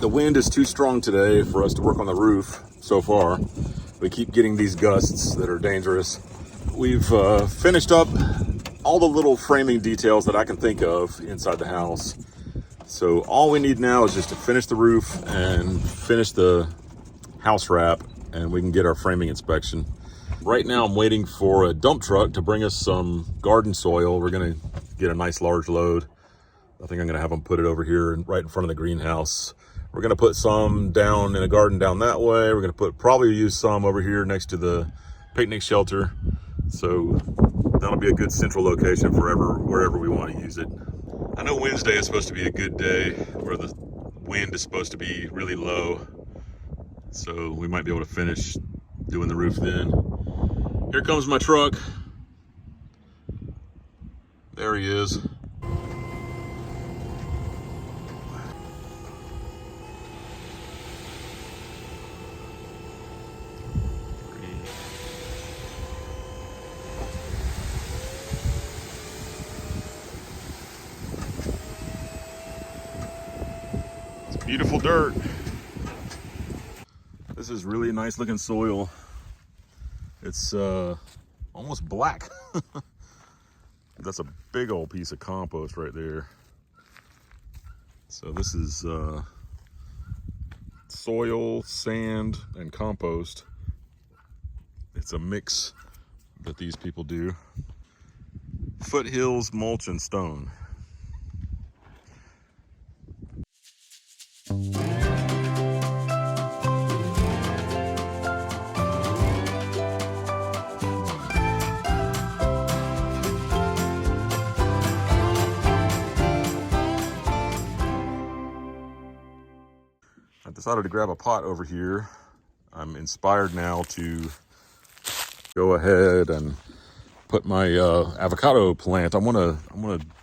The wind is too strong today for us to work on the roof so far. We keep getting these gusts that are dangerous. We've finished up all the little framing details that I can think of inside the house. So all we need now is just to finish the roof and finish the house wrap, and we can get our framing inspection. Right now I'm waiting for a dump truck to bring us some garden soil. We're gonna get a nice large load. I think I'm gonna have them put it over here right in front of the greenhouse. We're gonna put some down in a garden down that way. We're gonna probably use some over here next to the picnic shelter. So that'll be a good central location for wherever we want to use it. I know Wednesday is supposed to be a good day where the wind is supposed to be really low. So we might be able to finish doing the roof then. Here comes my truck. There he is. Beautiful dirt. This is really nice looking soil. It's almost black. That's a big old piece of compost right there. So this is soil, sand, and compost. It's a mix that these people do. Foothills Mulch and Stone. I decided to grab a pot over here. I'm inspired now to go ahead and put my avocado plant. I'm gonna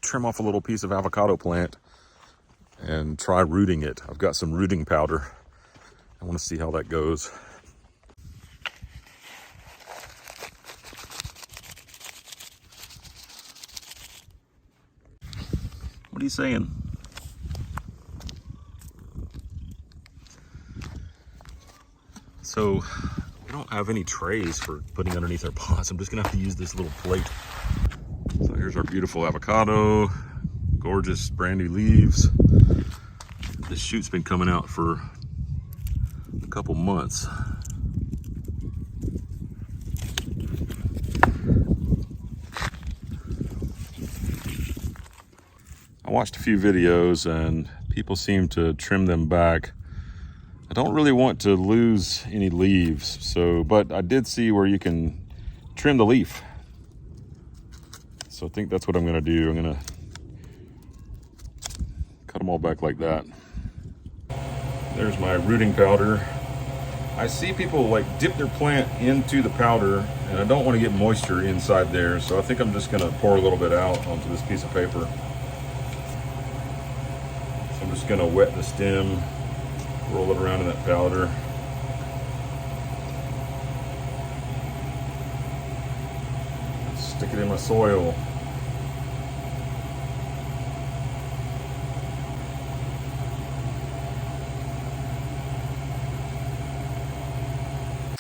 trim off a little piece of avocado plant and try rooting it. I've got some rooting powder. I want to see how that goes. What are you saying? So we don't have any trays for putting underneath our pots. I'm just gonna have to use this little plate. So here's our beautiful avocado, gorgeous brand new leaves. This shoot's been coming out for a couple months. I watched a few videos and people seem to trim them back. I don't really want to lose any leaves, but I did see where you can trim the leaf. So I think that's what I'm gonna do. I'm gonna cut them all back like that. There's my rooting powder. I see people like dip their plant into the powder, and I don't want to get moisture inside there, so I think I'm just gonna pour a little bit out onto this piece of paper. So I'm just gonna wet the stem, roll it around in that powder. Stick it in my soil.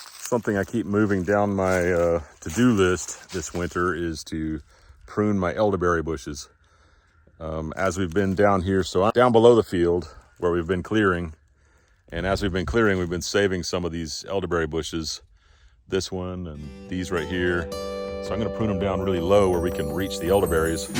Something I keep moving down my to-do list this winter is to prune my elderberry bushes. As we've been down here, so I'm down below the field where we've been clearing. And as we've been clearing, we've been saving some of these elderberry bushes. This one and these right here. So I'm gonna prune them down really low where we can reach the elderberries.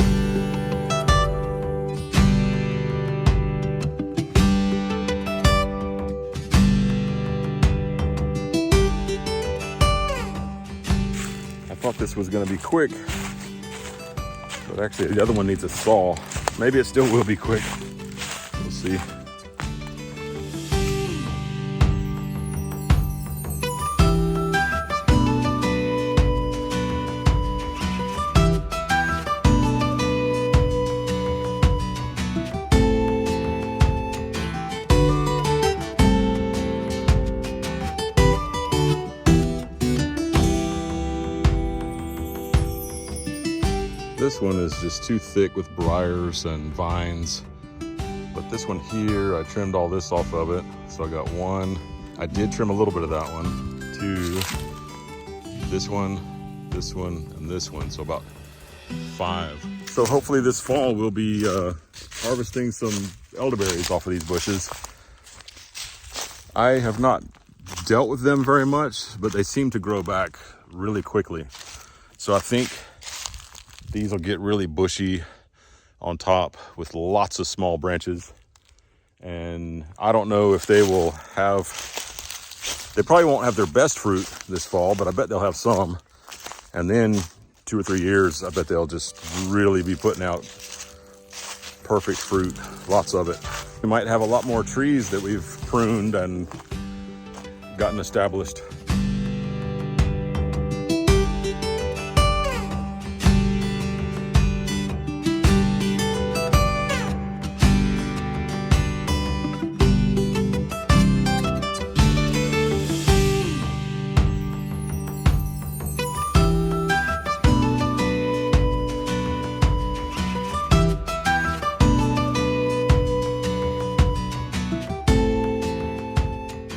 I thought this was gonna be quick, but actually the other one needs a saw. Maybe it still will be quick. We'll see. This one is just too thick with briars and vines, but this one here. I trimmed all this off of it. So I got one. I did trim a little bit of that one. Two, this one, and this one. So about 5. So hopefully this fall we'll be harvesting some elderberries off of these bushes. I have not dealt with them very much, but they seem to grow back really quickly. So I think these will get really bushy on top with lots of small branches. And I don't know if they will have, they probably won't have their best fruit this fall, but I bet they'll have some. And then 2 or 3 years, I bet they'll just really be putting out perfect fruit, lots of it. We might have a lot more trees that we've pruned and gotten established.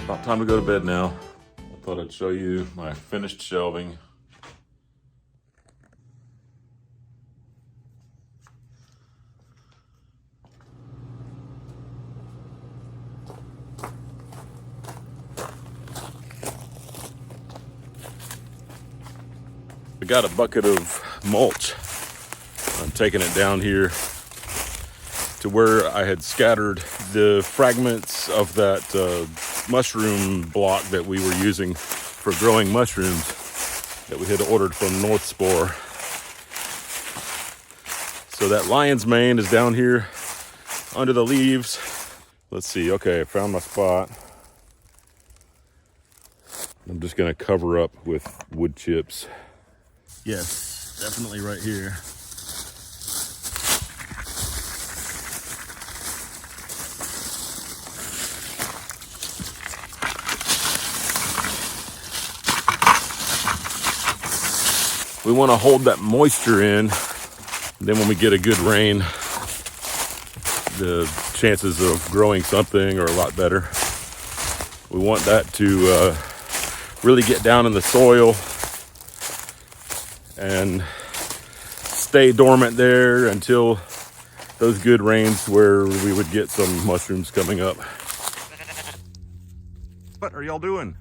About time to go to bed now. I thought I'd show you my finished shelving. I got a bucket of mulch. I'm taking it down here to where I had scattered the fragments of that mushroom block that we were using for growing mushrooms that we had ordered from North Spore. So that lion's mane is down here under the leaves. Let's see, okay, I found my spot. I'm just gonna cover up with wood chips. Yes, definitely right here. We want to hold that moisture in. Then when we get a good rain, the chances of growing something are a lot better. We want that to really get down in the soil and stay dormant there until those good rains where we would get some mushrooms coming up. What are y'all doing?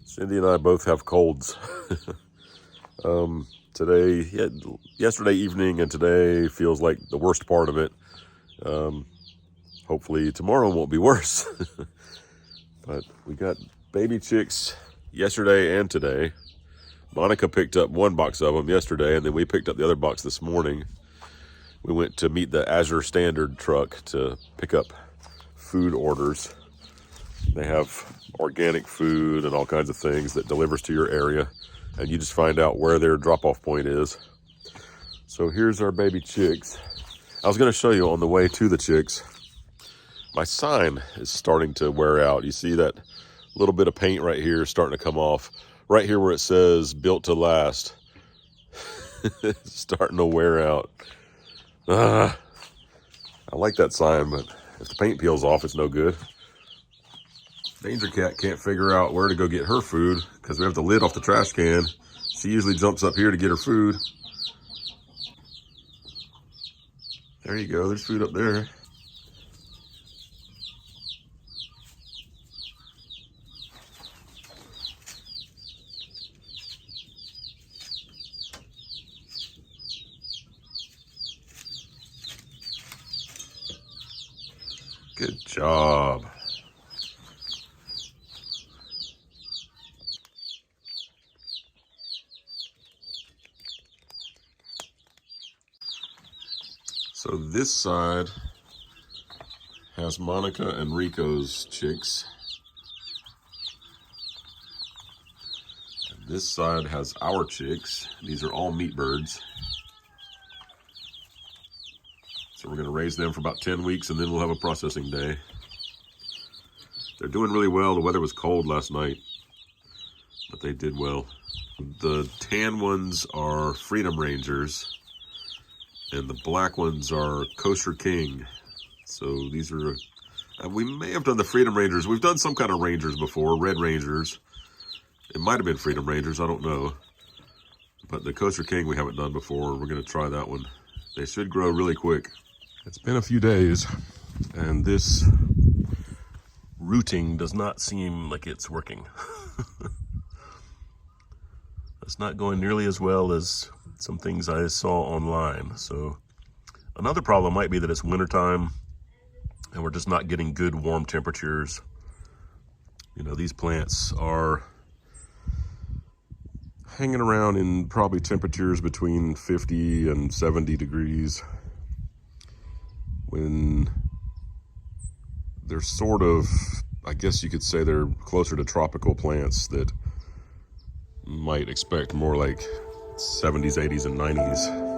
Cindy and I both have colds. Yesterday evening and today feels like the worst part of it. Hopefully tomorrow won't be worse. But we got baby chicks yesterday and today. Monica picked up 1 box of them yesterday, and then we picked up the other box this morning. We went to meet the Azure Standard truck to pick up food orders. They have organic food and all kinds of things that delivers to your area, and you just find out where their drop-off point is. So here's our baby chicks. I was going to show you on the way to the chicks. My sign is starting to wear out. You see that little bit of paint right here starting to come off. Right here where it says built to last. It's starting to wear out. I like that sign, but if the paint peels off, it's no good. Danger Cat can't figure out where to go get her food because we have the lid off the trash can. She usually jumps up here to get her food. There you go, there's food up there. job. So this side has Monica and Rico's chicks. And this side has our chicks. These are all meat birds. So we're going to raise them for about 10 weeks and then we'll have a processing day. They're doing really well. The weather was cold last night, but they did well. The tan ones are Freedom Rangers and the black ones are Kosher King. So these are, we may have done the Freedom Rangers. We've done some kind of Rangers before, Red Rangers. It might have been Freedom Rangers, I don't know. But the Kosher King we haven't done before. We're going to try that one. They should grow really quick. It's been a few days, and this rooting does not seem like it's working. It's not going nearly as well as some things I saw online. So another problem might be that it's wintertime and we're just not getting good warm temperatures. You know, these plants are hanging around in probably temperatures between 50 and 70 degrees when they're sort of, I guess you could say they're closer to tropical plants that might expect more like 70s, 80s, and 90s.